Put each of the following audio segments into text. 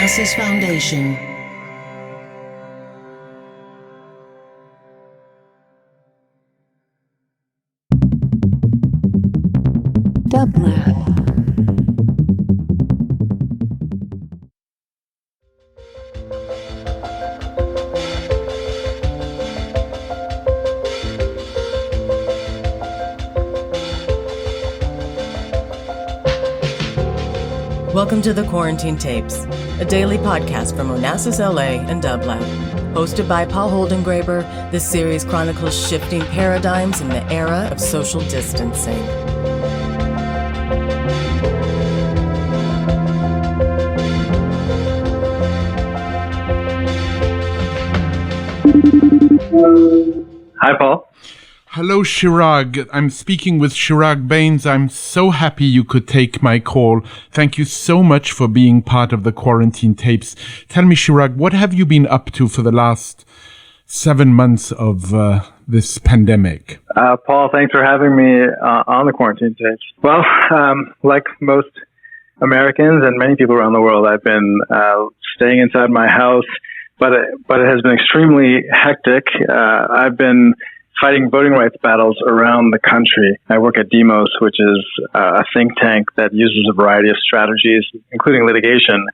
Onassis Foundation. Dublab. Welcome to the Quarantine Tapes, a daily podcast from Onassis LA and Dublab. Hosted by Paul Holdengräber, this series chronicles shifting paradigms in the era of social distancing. Hi, Paul. Hello, Chiraag. I'm speaking with Chiraag Bains. I'm so happy you could take my call. Thank you so much for being part of the Quarantine Tapes. Tell me, Chiraag, what have you been up to for the last 7 months of this pandemic? Paul, thanks for having me on the Quarantine Tapes. Well, like most Americans and many people around the world, I've been staying inside my house, but it has been extremely hectic. I've been fighting voting rights battles around the country. I work at Dēmos, which is a think tank that uses a variety of strategies, including litigation,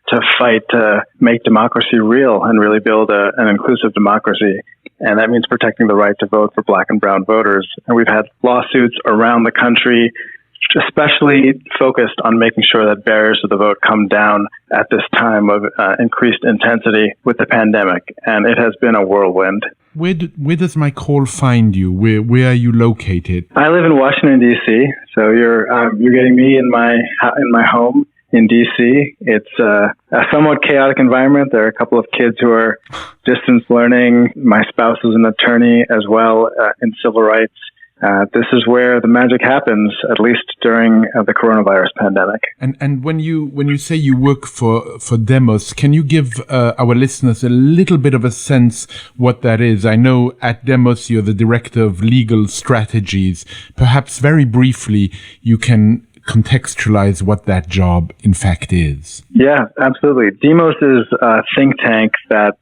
to fight to make democracy real and really build an inclusive democracy. And that means protecting the right to vote for Black and brown voters. And we've had lawsuits around the country, especially focused on making sure that barriers to the vote come down at this time of increased intensity with the pandemic. And it has been a whirlwind. Where does my call find you? Where are you located? I live in Washington, D.C., so you're getting me in my home in D.C. It's a somewhat chaotic environment. There are a couple of kids who are distance learning. My spouse is an attorney as well in civil rights. This is where the magic happens, at least during the coronavirus pandemic. And when you say you work for Dēmos, can you give our listeners a little bit of a sense what that is? I know at Dēmos you're the director of legal strategies. Perhaps very briefly you can contextualize what that job in fact is. Yeah, absolutely. Dēmos is a think tank that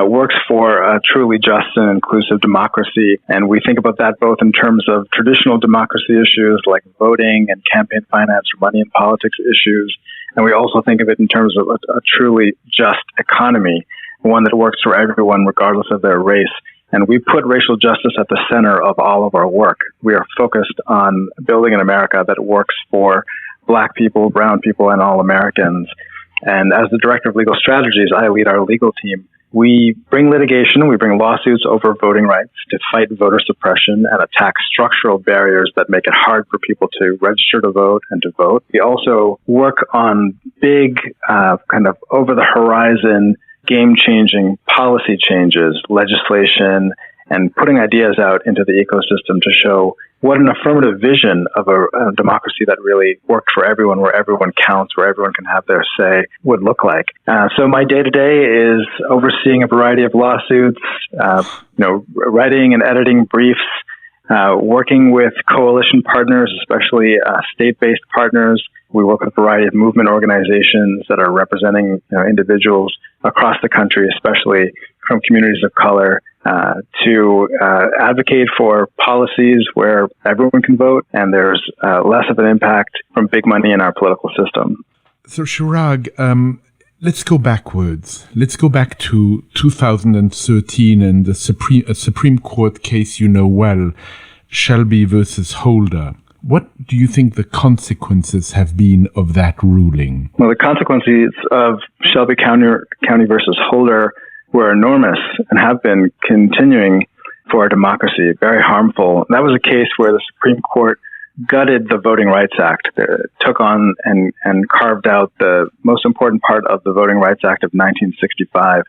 works for a truly just and inclusive democracy. And we think about that both in terms of traditional democracy issues like voting and campaign finance or money in politics issues. And we also think of it in terms of a truly just economy, one that works for everyone regardless of their race. And we put racial justice at the center of all of our work. We are focused on building an America that works for Black people, brown people, and all Americans. And as the director of legal strategies, I lead our legal team. We bring litigation, we bring lawsuits over voting rights to fight voter suppression and attack structural barriers that make it hard for people to register to vote and to vote. We also work on big, kind of over-the-horizon, game-changing policy changes, legislation, and putting ideas out into the ecosystem to show what an affirmative vision of a democracy that really worked for everyone, where everyone counts, where everyone can have their say, would look like. So my day-to-day is overseeing a variety of lawsuits, writing and editing briefs, working with coalition partners, especially state-based partners. We work with a variety of movement organizations that are representing individuals across the country, especially from communities of color, to advocate for policies where everyone can vote and there's less of an impact from big money in our political system. So, Chiraag, let's go backwards. Let's go back to 2013 and the Supreme Court case you know well, Shelby versus Holder. What do you think the consequences have been of that ruling? Well, the consequences of Shelby County versus Holder were enormous and have been continuing for our democracy, very harmful. That was a case where the Supreme Court gutted the Voting Rights Act, took on and carved out the most important part of the Voting Rights Act of 1965.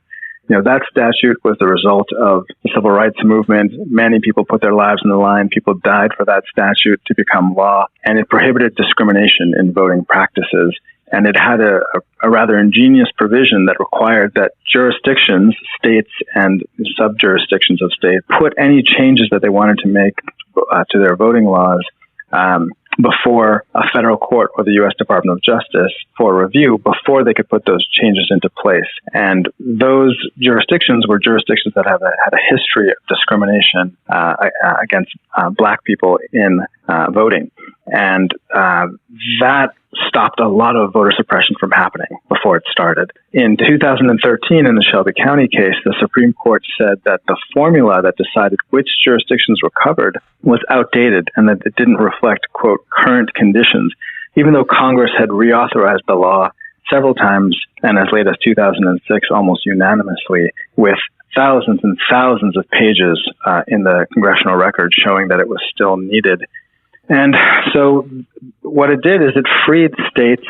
That statute was the result of the civil rights movement. Many people put their lives on the line. People died for that statute to become law, and it prohibited discrimination in voting practices. And it had a rather ingenious provision that required that jurisdictions, states and sub-jurisdictions of states, put any changes that they wanted to make to their voting laws before a federal court or the U.S. Department of Justice for review before they could put those changes into place. And those jurisdictions were jurisdictions that had a history of discrimination against Black people in voting. And that stopped a lot of voter suppression from happening before it started. In 2013, in the Shelby County case, the Supreme Court said that the formula that decided which jurisdictions were covered was outdated and that it didn't reflect, quote, current conditions, even though Congress had reauthorized the law several times and as late as 2006 almost unanimously, with thousands and thousands of pages in the congressional record showing that it was still needed. And so what it did is it freed states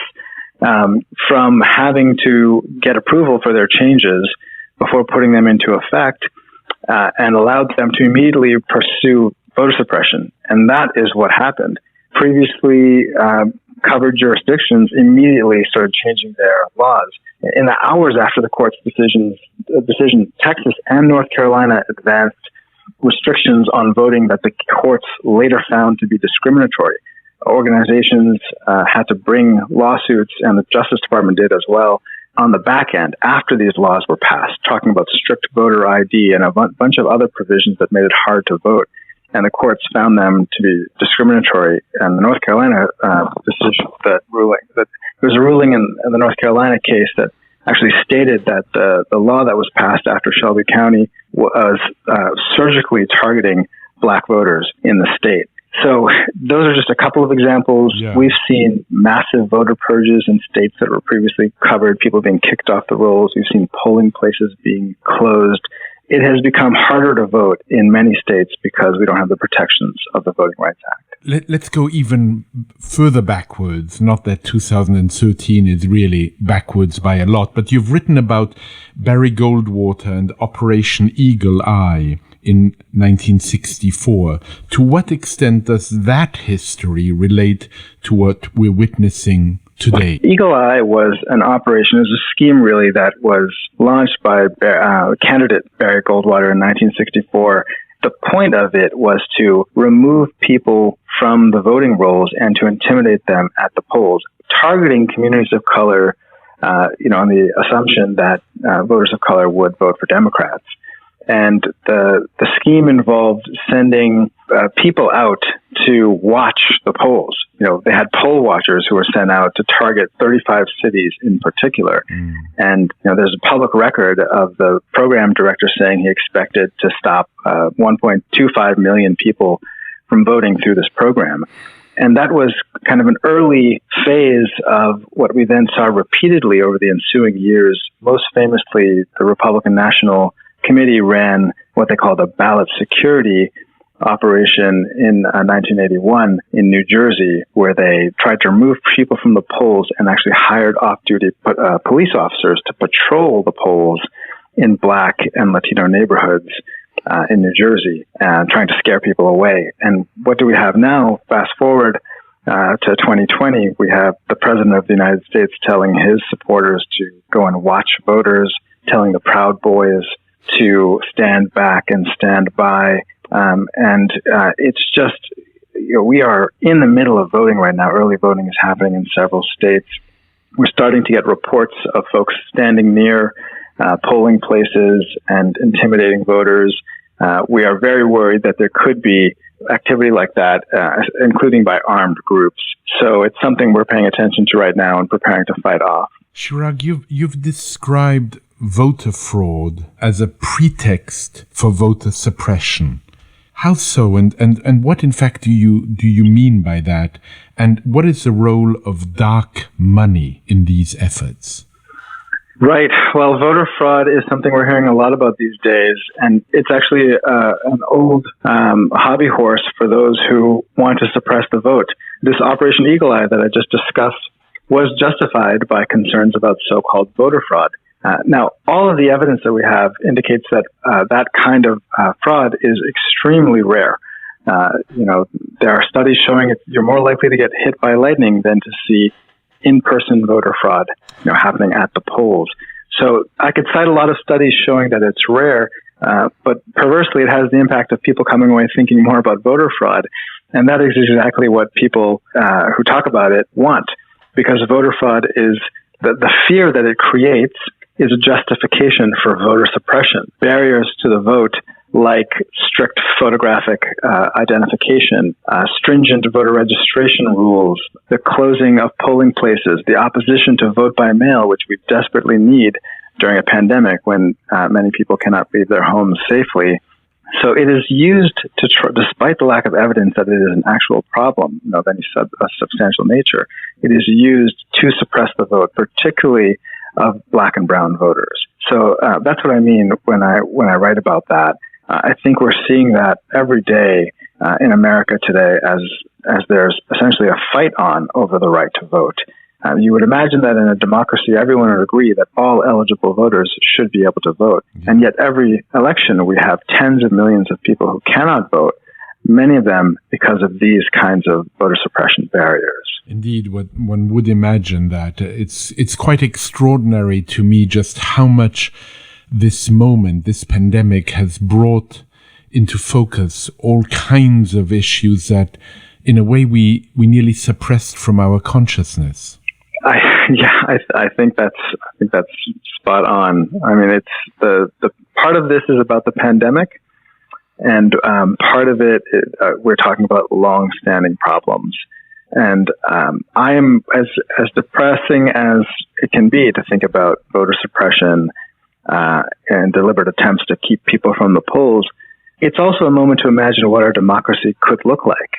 from having to get approval for their changes before putting them into effect and allowed them to immediately pursue voter suppression. And that is what happened. Previously covered jurisdictions immediately started changing their laws. In the hours after the court's decision, Texas and North Carolina advanced restrictions on voting that the courts later found to be discriminatory. Organizations had to bring lawsuits, and the Justice Department did as well, on the back end after these laws were passed, talking about strict voter ID and a bunch of other provisions that made it hard to vote. And the courts found them to be discriminatory. And the North Carolina decision, there was a ruling in the North Carolina case that actually stated that the law that was passed after Shelby County was surgically targeting Black voters in the state. So those are just a couple of examples. Yeah. We've seen massive voter purges in states that were previously covered, people being kicked off the rolls. We've seen polling places being closed. It has become harder to vote in many states because we don't have the protections of the Voting Rights Act. Let's go even further backwards. Not that 2013 is really backwards by a lot, but you've written about Barry Goldwater and Operation Eagle Eye in 1964. To what extent does that history relate to what we're witnessing today? Eagle Eye was an operation, it was a scheme really that was launched by candidate Barry Goldwater in 1964. The point of it was to remove people from the voting rolls and to intimidate them at the polls, targeting communities of color, on the assumption that voters of color would vote for Democrats. And the scheme involved sending people out to watch the polls. They had poll watchers who were sent out to target 35 cities in particular. And, there's a public record of the program director saying he expected to stop 1.25 million people from voting through this program. And that was kind of an early phase of what we then saw repeatedly over the ensuing years. Most famously, the Republican National Committee ran what they called a ballot security operation in 1981 in New Jersey, where they tried to remove people from the polls and actually hired off-duty police officers to patrol the polls in Black and Latino neighborhoods in New Jersey, trying to scare people away. And what do we have now? Fast forward to 2020, we have the President of the United States telling his supporters to go and watch voters, telling the Proud Boys to stand back and stand by. It's just, we are in the middle of voting right now. Early voting is happening in several states. We're starting to get reports of folks standing near polling places and intimidating voters. We are very worried that there could be activity like that, including by armed groups. So it's something we're paying attention to right now and preparing to fight off. Chiraag, you've described voter fraud as a pretext for voter suppression. How so? And what in fact do you mean by that? And what is the role of dark money in these efforts? Right. Well, voter fraud is something we're hearing a lot about these days, and it's actually an old hobby horse for those who want to suppress the vote. This Operation Eagle Eye that I just discussed was justified by concerns about so-called voter fraud. Now, all of the evidence that we have indicates that that kind of fraud is extremely rare. There are studies showing you're more likely to get hit by lightning than to see in-person voter fraud, happening at the polls. So I could cite a lot of studies showing that it's rare, but perversely it has the impact of people coming away thinking more about voter fraud And that is exactly what people who talk about it want, because voter fraud is the fear that it creates is a justification for voter suppression. Barriers to the vote, like strict photographic identification, stringent voter registration rules, the closing of polling places, the opposition to vote by mail, which we desperately need during a pandemic when many people cannot leave their homes safely. So it is used to, despite the lack of evidence that it is an actual problem, of any substantial nature, it is used to suppress the vote, particularly of Black and brown voters. So that's what I mean when I write about that. I think we're seeing that every day in America today as there's essentially a fight on over the right to vote. You would imagine that in a democracy, everyone would agree that all eligible voters should be able to vote. And yet every election, we have tens of millions of people who cannot vote, many of them because of these kinds of voter suppression barriers. Indeed, one would imagine that. It's quite extraordinary to me just how much this moment, this pandemic, has brought into focus all kinds of issues that, in a way, we nearly suppressed from our consciousness. I think that's spot on. I mean, it's the part of this is about the pandemic, and part of it we're talking about long-standing problems. And I am as depressing as it can be to think about voter suppression and deliberate attempts to keep people from the polls. It's also a moment to imagine what our democracy could look like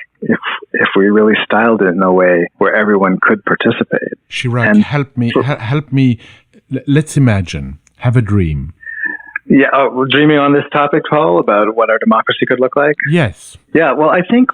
if we really styled it in a way where everyone could participate. Chiraag, help me. Let's imagine. Have a dream. Yeah, we're dreaming on this topic, Paul, about what our democracy could look like? Yes. Yeah, well, I think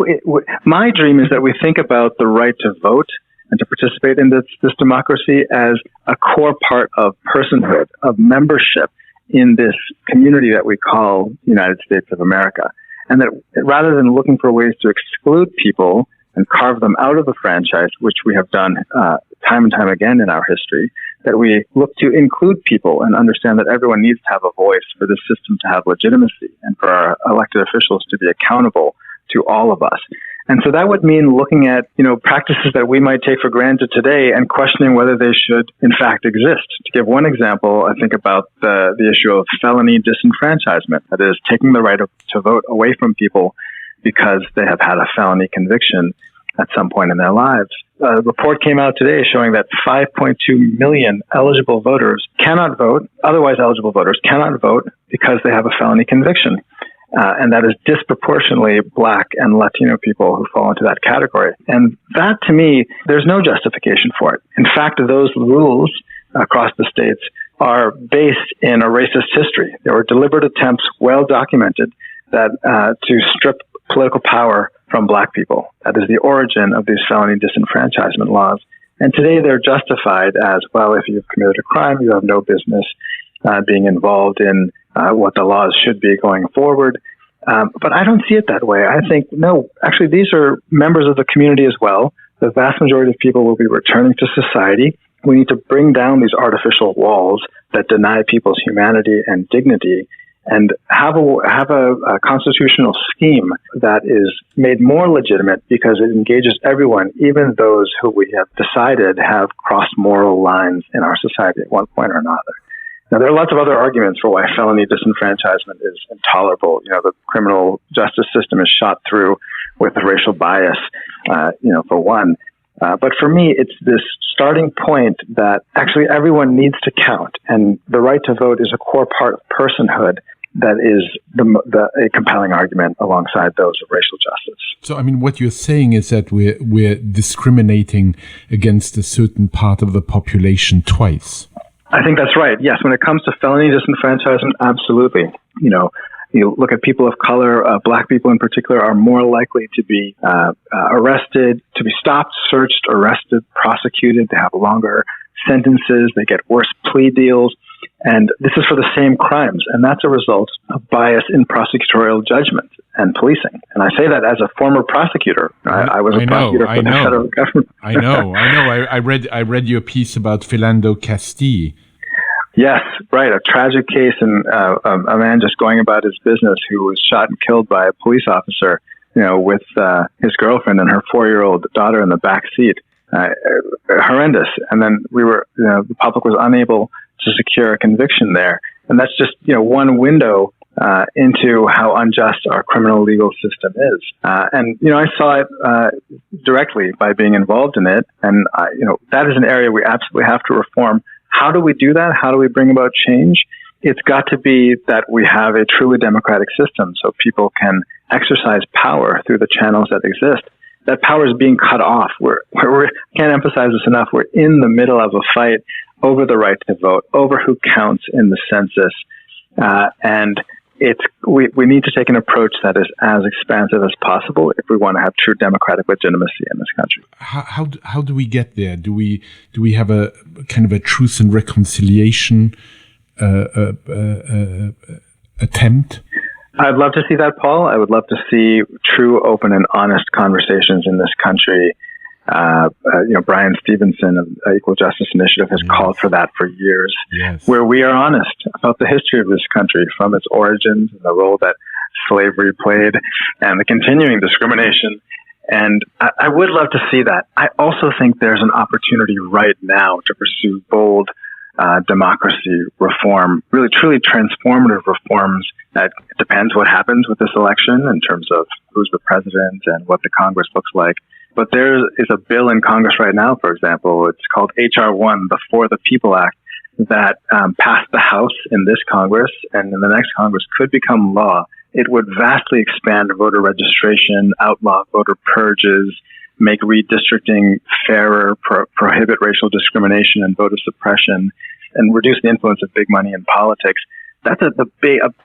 my dream is that we think about the right to vote and to participate in this democracy as a core part of personhood, of membership in this community that we call United States of America. And that rather than looking for ways to exclude people and carve them out of the franchise, which we have done time and time again in our history, that we look to include people and understand that everyone needs to have a voice for this system to have legitimacy and for our elected officials to be accountable to all of us. And so that would mean looking at, practices that we might take for granted today and questioning whether they should, in fact, exist. To give one example, I think about the issue of felony disenfranchisement, that is, taking the right to vote away from people because they have had a felony conviction at some point in their lives. A report came out today showing that 5.2 million eligible voters cannot vote, otherwise eligible voters cannot vote because they have a felony conviction. And that is disproportionately Black and Latino people who fall into that category. And that, to me, there's no justification for it. In fact, those rules across the states are based in a racist history. There were deliberate attempts, well documented, that to strip political power from Black people. That is the origin of these felony disenfranchisement laws. And today they're justified as, well, if you've committed a crime, you have no business being involved in what the laws should be going forward. But I don't see it that way. I think, no, actually, these are members of the community as well. The vast majority of people will be returning to society. We need to bring down these artificial walls that deny people's humanity and dignity and have a constitutional scheme that is made more legitimate because it engages everyone, even those who we have decided have crossed moral lines in our society at one point or another. Now, there are lots of other arguments for why felony disenfranchisement is intolerable. The criminal justice system is shot through with racial bias, for one. But for me, it's this starting point that actually everyone needs to count, and the right to vote is a core part of personhood that is a compelling argument alongside those of racial justice. So, I mean, what you're saying is that we're discriminating against a certain part of the population twice. I think that's right. Yes, when it comes to felony disenfranchisement, absolutely. You look at people of color, Black people in particular, are more likely to be arrested, to be stopped, searched, arrested, prosecuted. They have longer sentences. They get worse plea deals. And this is for the same crimes. And that's a result of bias in prosecutorial judgment and policing. And I say that as a former prosecutor. I was a prosecutor for the federal government. I know. I read your piece about Philando Castile. Yes, right. A tragic case, and a man just going about his business who was shot and killed by a police officer with his girlfriend and her 4-year-old daughter in the back seat. Horrendous. And then the public was unable to secure a conviction there. And that's just, one window into how unjust our criminal legal system is. And I saw it directly by being involved in it. And, that is an area we absolutely have to reform. How do we do that? How do we bring about change? It's got to be that we have a truly democratic system so people can exercise power through the channels that exist. That power is being cut off. We can't emphasize this enough. We're in the middle of a fight over the right to vote, over who counts in the census. And we need to take an approach that is as expansive as possible if we want to have true democratic legitimacy in this country. How do we get there? Do we have a kind of a truth and reconciliation attempt? I'd love to see that, Paul. I would love to see true, open, and honest conversations in this country. Brian Stevenson of Equal Justice Initiative has called for that for years, where we are honest about the history of this country, from its origins and the role that slavery played and the continuing discrimination. And I would love to see that. I also think there's an opportunity right now to pursue bold democracy reform, really truly transformative reforms. That depends what happens with this election in terms of who's the president and what the Congress looks like. But there is a bill in Congress right now, for example, it's called H.R. 1, the For the People Act, that passed the House in this Congress and in the next Congress could become law. It would vastly expand voter registration, outlaw voter purges, make redistricting fairer, prohibit racial discrimination and voter suppression, and reduce the influence of big money in politics. That's a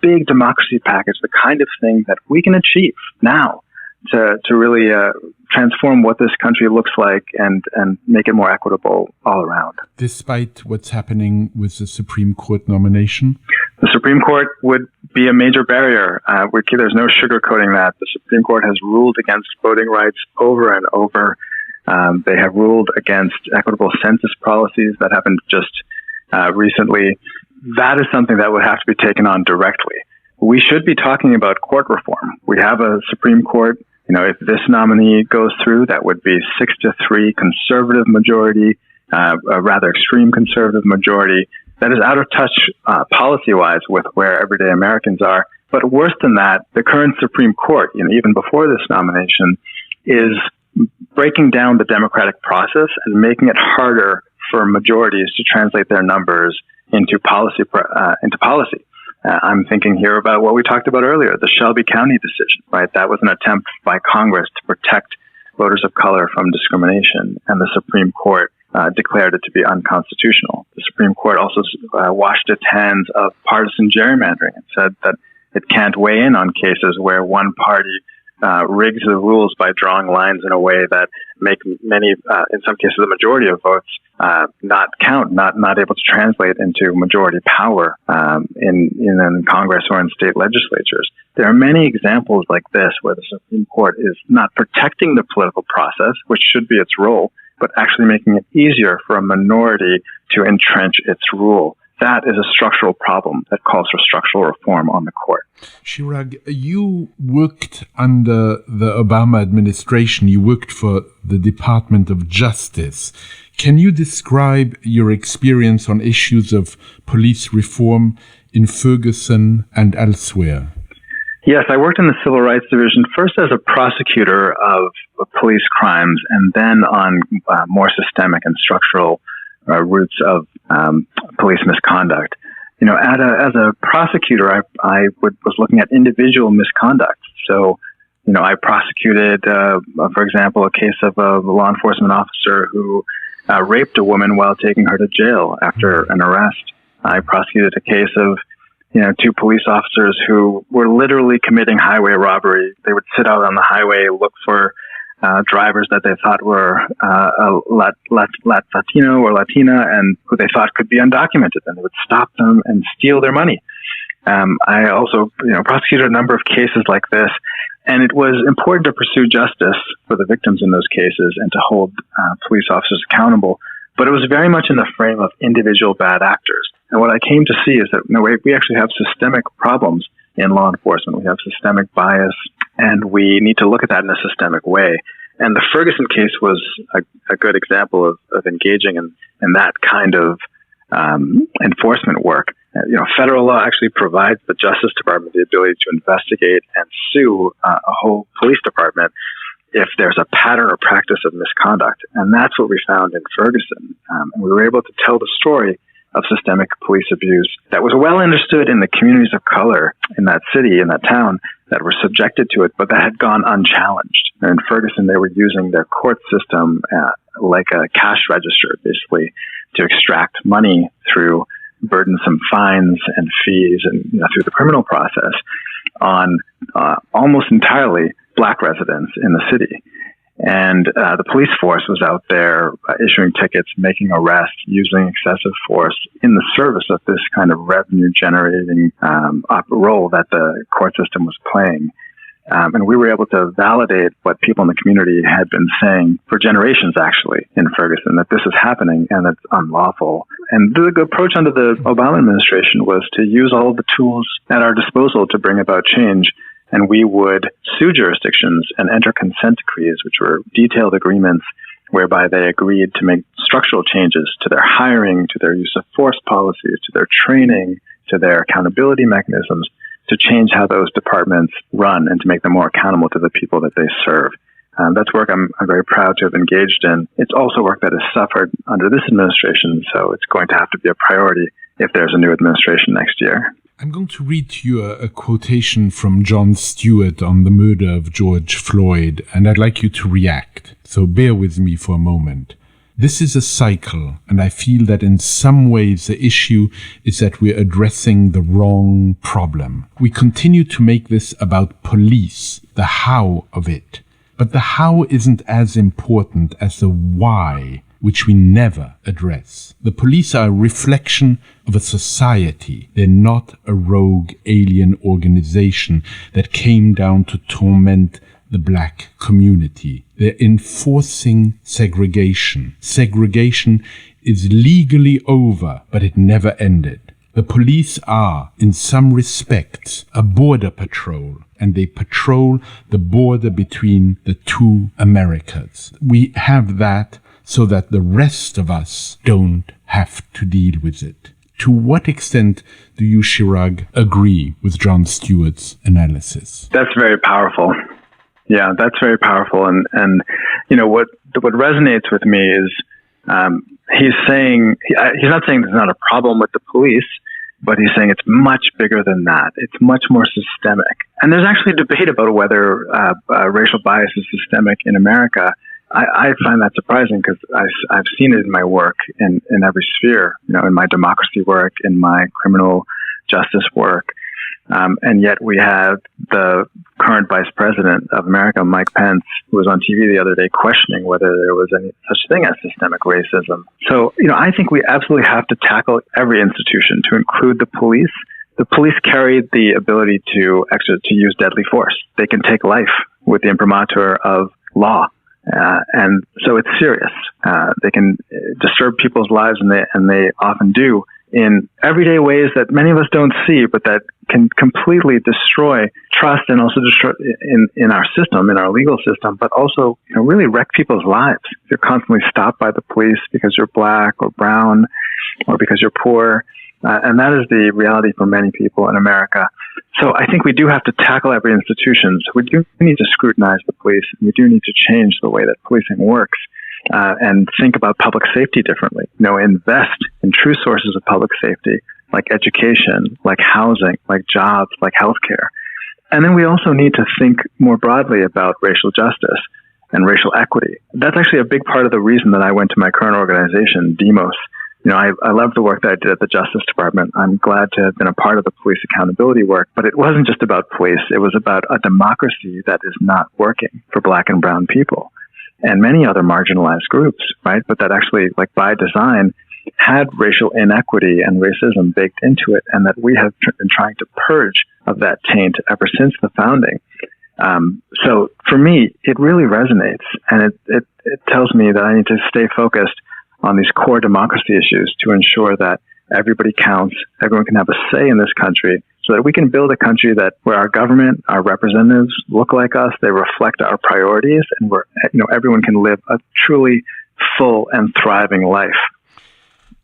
big democracy package, the kind of thing that we can achieve now to really transform what this country looks like and make it more equitable all around. Despite what's happening with the Supreme Court nomination? The Supreme Court would be a major barrier. There's no sugarcoating that. The Supreme Court has ruled against voting rights over and over. They have ruled against equitable census policies that happened just recently. That is something that would have to be taken on directly. We should be talking about court reform. We have a Supreme Court. If this nominee goes through, that would be 6-3 conservative majority, a rather extreme conservative majority. That is out of touch policy-wise with where everyday Americans are. But worse than that, the current Supreme Court, even before this nomination, is breaking down the democratic process and making it harder for majorities to translate their numbers into policy. I'm thinking here about what we talked about earlier, the Shelby County decision, right? That was an attempt by Congress to protect voters of color from discrimination, and the Supreme Court declared it to be unconstitutional. The Supreme Court also washed its hands of partisan gerrymandering and said that it can't weigh in on cases where one party rigs the rules by drawing lines in a way that make many, in some cases, the majority of votes not count, not able to translate into majority power in Congress or in state legislatures. There are many examples like this where the Supreme Court is not protecting the political process, which should be its role, but actually making it easier for a minority to entrench its rule. That is a structural problem that calls for structural reform on the court. Chiraag, you worked under the Obama administration. You worked for the Department of Justice. Can you describe your experience on issues of police reform in Ferguson and elsewhere? Yes, I worked in the Civil Rights Division, first as a prosecutor of police crimes, and then on more systemic and structural roots of police misconduct. As a prosecutor, I was looking at individual misconduct. So, I prosecuted, for example, a case of a law enforcement officer who raped a woman while taking her to jail after an arrest. I prosecuted a case of, two police officers who were literally committing highway robbery. They would sit out on the highway, look for drivers that they thought were Latino or Latina and who they thought could be undocumented, and they would stop them and steal their money. I also, prosecuted a number of cases like this, and it was important to pursue justice for the victims in those cases and to hold police officers accountable. But it was very much in the frame of individual bad actors. And what I came to see is that we actually have systemic problems in law enforcement. We have systemic bias And we need to look at that in a systemic way. And the Ferguson case was a good example of engaging in that kind of enforcement work. Federal law actually provides the Justice Department the ability to investigate and sue a whole police department if there's a pattern or practice of misconduct. And that's what we found in Ferguson. And we were able to tell the story of systemic police abuse that was well understood in the communities of color in that city, in that town, that were subjected to it, but that had gone unchallenged. And in Ferguson, they were using their court system like a cash register, basically, to extract money through burdensome fines and fees and through the criminal process on almost entirely Black residents in the city. And the police force was out there issuing tickets, making arrests, using excessive force in the service of this kind of revenue-generating role that the court system was playing. And we were able to validate what people in the community had been saying for generations, actually, in Ferguson, that this is happening and it's unlawful. And the approach under the Obama administration was to use all of the tools at our disposal to bring about change. And we would sue jurisdictions and enter consent decrees, which were detailed agreements whereby they agreed to make structural changes to their hiring, to their use of force policies, to their training, to their accountability mechanisms, to change how those departments run and to make them more accountable to the people that they serve. That's work I'm very proud to have engaged in. It's also work that has suffered under this administration, so it's going to have to be a priority if there's a new administration next year. I'm going to read to you a quotation from Jon Stewart on the murder of George Floyd, and I'd like you to react. So bear with me for a moment. This is a cycle, and I feel that in some ways the issue is that we're addressing the wrong problem. We continue to make this about police, the how of it. But the how isn't as important as the why, which we never address. The police are a reflection of a society. They're not a rogue alien organization that came down to torment the Black community. They're enforcing segregation. Segregation is legally over, but it never ended. The police are, in some respects, a border patrol, and they patrol the border between the two Americas. We have that so that the rest of us don't have to deal with it. To what extent do you, Chiraag, agree with Jon Stewart's analysis? That's very powerful. Yeah, that's very powerful. And what resonates with me is he's not saying there's not a problem with the police, but he's saying it's much bigger than that. It's much more systemic. And there's actually a debate about whether racial bias is systemic in America. I find that surprising because I've seen it in my work in every sphere, in my democracy work, in my criminal justice work. And yet we have the current vice president of America, Mike Pence, who was on TV the other day questioning whether there was any such thing as systemic racism. So, I think we absolutely have to tackle every institution to include the police. The police carry the ability to use deadly force. They can take life with the imprimatur of law. And so it's serious. They can disturb people's lives, and they often do in everyday ways that many of us don't see, but that can completely destroy trust and also destroy in our system, in our legal system, but also really wreck people's lives. You're constantly stopped by the police because you're Black or brown or because you're poor. And that is the reality for many people in America. So I think we do have to tackle every institution. So we do need to scrutinize the police, and we do need to change the way that policing works, and think about public safety differently. Invest in true sources of public safety, like education, like housing, like jobs, like healthcare. And then we also need to think more broadly about racial justice and racial equity. That's actually a big part of the reason that I went to my current organization, Dēmos. I love the work that I did at the Justice Department. I'm glad to have been a part of the police accountability work, but it wasn't just about police. It was about a democracy that is not working for Black and brown people and many other marginalized groups, right? But that actually, by design, had racial inequity and racism baked into it, and that we have been trying to purge of that taint ever since the founding. So for me, it really resonates, and it tells me that I need to stay focused on these core democracy issues to ensure that everybody counts, everyone can have a say in this country, so that we can build a country where our government, our representatives look like us, they reflect our priorities, and where everyone can live a truly full and thriving life.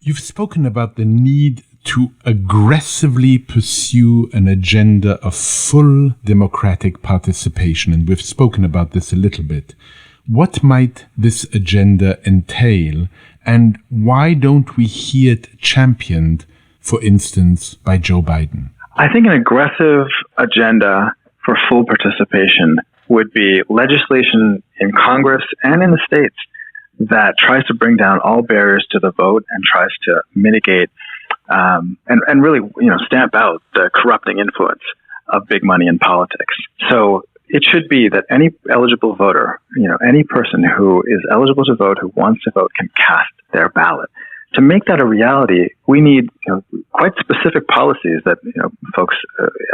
You've spoken about the need to aggressively pursue an agenda of full democratic participation, and we've spoken about this a little bit. What might this agenda entail, and why don't we hear it championed, for instance, by Joe Biden? I think an aggressive agenda for full participation would be legislation in Congress and in the states that tries to bring down all barriers to the vote and tries to mitigate and really, stamp out the corrupting influence of big money in politics. So it should be that any eligible voter, any person who is eligible to vote, who wants to vote, can cast their ballot. To make that a reality, we need quite specific policies that folks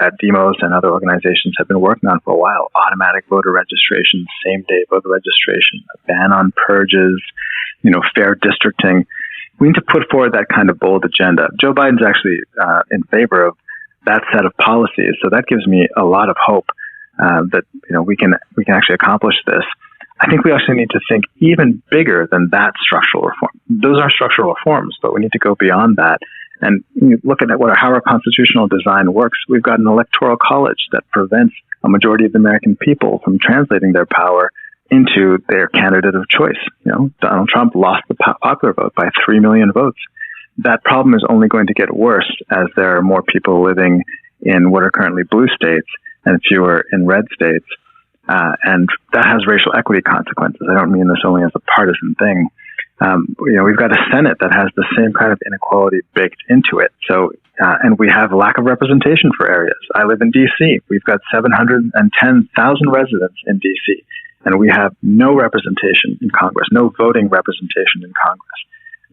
at Dēmos and other organizations have been working on for a while. Automatic voter registration, same-day voter registration, a ban on purges, fair districting. We need to put forward that kind of bold agenda. Joe Biden's actually in favor of that set of policies, so that gives me a lot of hope that we can actually accomplish this. I think we actually need to think even bigger than that structural reform. Those are structural reforms, but we need to go beyond that. And look at how our constitutional design works. We've got an electoral college that prevents a majority of the American people from translating their power into their candidate of choice. Donald Trump lost the popular vote by 3 million votes. That problem is only going to get worse as there are more people living in what are currently blue states and fewer in red states. And that has racial equity consequences. I don't mean this only as a partisan thing. We've got a Senate that has the same kind of inequality baked into it. So, and we have lack of representation for areas. I live in D.C. We've got 710,000 residents in D.C., and we have no representation in Congress, no voting representation in Congress.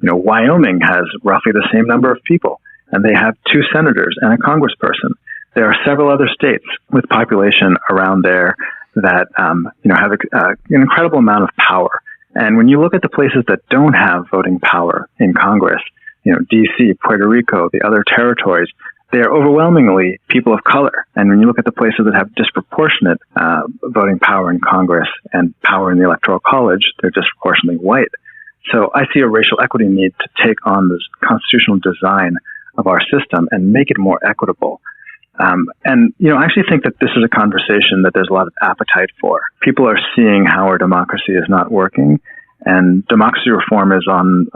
Wyoming has roughly the same number of people, and they have 2 senators and a congressperson. There are several other states with population around there that have an incredible amount of power. And when you look at the places that don't have voting power in Congress, D.C., Puerto Rico, the other territories, they are overwhelmingly people of color. And when you look at the places that have disproportionate voting power in Congress and power in the Electoral College, they're disproportionately white. So I see a racial equity need to take on this constitutional design of our system and make it more equitable. I actually think that this is a conversation that there's a lot of appetite for. People are seeing how our democracy is not working, and democracy reform is on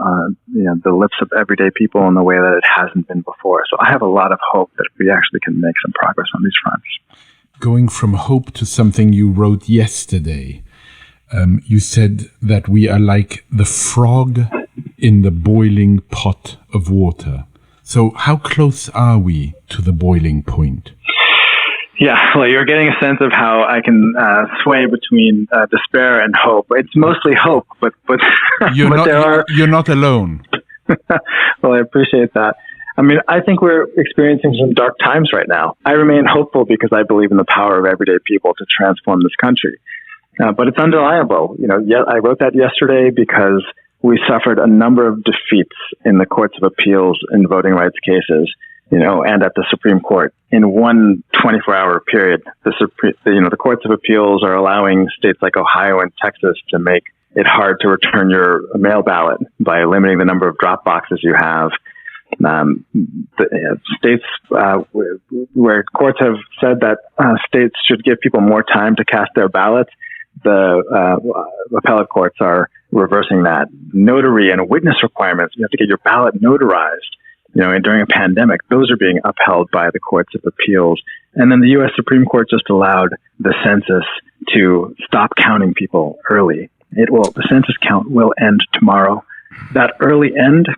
the lips of everyday people in the way that it hasn't been before. So I have a lot of hope that we actually can make some progress on these fronts. Going from hope to something you wrote yesterday, you said that we are like the frog in the boiling pot of water. So how close are we to the boiling point? Yeah, well, you're getting a sense of how I can sway between despair and hope. It's mostly hope, but you're not alone. Well, I appreciate that. I mean, I think we're experiencing some dark times right now. I remain hopeful because I believe in the power of everyday people to transform this country. But it's undeniable. I wrote that yesterday because we suffered a number of defeats in the courts of appeals in voting rights cases, and at the Supreme Court in one 24-hour period. The courts of appeals are allowing states like Ohio and Texas to make it hard to return your mail ballot by limiting the number of drop boxes you have. States where courts have said that states should give people more time to cast their ballots, the appellate courts are reversing that. Notary and witness requirements, you have to get your ballot notarized, and during a pandemic, those are being upheld by the courts of appeals. And then the U.S. Supreme Court just allowed the census to stop counting people early. The census count will end tomorrow. That early end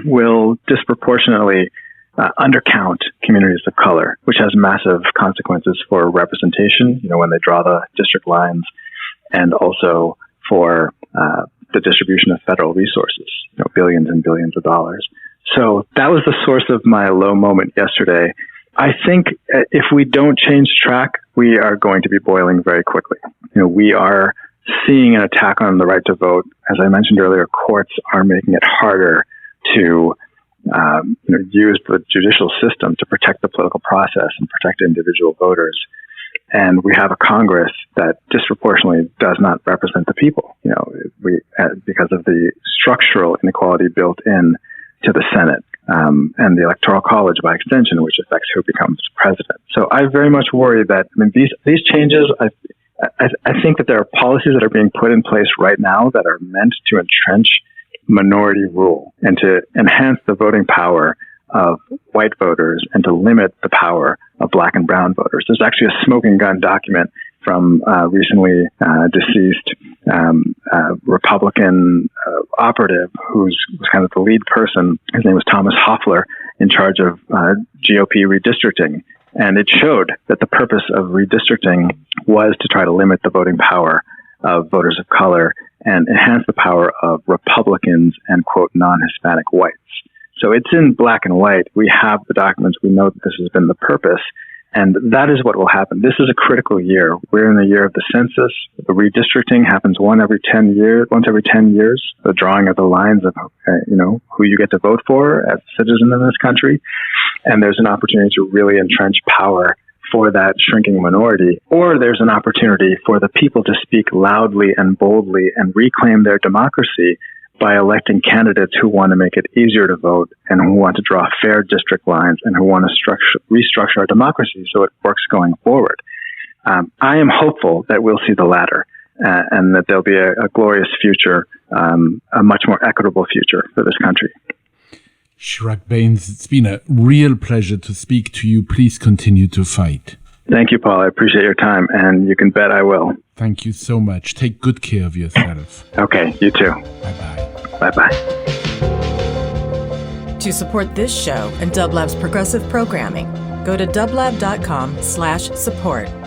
will disproportionately undercount communities of color, which has massive consequences for representation, when they draw the district lines, and also for the distribution of federal resources, billions and billions of dollars. So that was the source of my low moment yesterday. I think if we don't change track, we are going to be boiling very quickly. We are seeing an attack on the right to vote. As I mentioned earlier, courts are making it harder to used the judicial system to protect the political process and protect individual voters. And we have a Congress that disproportionately does not represent the people, because of the structural inequality built in to the Senate and the Electoral College by extension, which affects who becomes president. So I very much worry that these changes, I think that there are policies that are being put in place right now that are meant to entrench minority rule and to enhance the voting power of white voters and to limit the power of black and brown voters. There's actually a smoking gun document from recently deceased Republican operative who's was kind of the lead person. His name was Thomas Hoffler, in charge of GOP redistricting. And it showed that the purpose of redistricting was to try to limit the voting power of voters of color and enhance the power of Republicans and, quote, non-Hispanic whites. So it's in black and white. We have the documents. We know that this has been the purpose. And that is what will happen. This is a critical year. We're in the year of the census. The redistricting happens once every 10 years. The drawing of the lines of, who you get to vote for as a citizen in this country. And there's an opportunity to really entrench power for that shrinking minority. Or there's an opportunity for the people to speak loudly and boldly and reclaim their democracy by electing candidates who want to make it easier to vote and who want to draw fair district lines and who want to restructure our democracy so it works going forward. I am hopeful that we'll see the latter and that there'll be a glorious future, a much more equitable future for this country. Chiraag Bains, it's been a real pleasure to speak to you. Please continue to fight. Thank you, Paul. I appreciate your time, and you can bet I will. Thank you so much. Take good care of yourself. Okay, you too. Bye-bye. Bye-bye. To support this show and Dublab's progressive programming, go to dublab.com/support.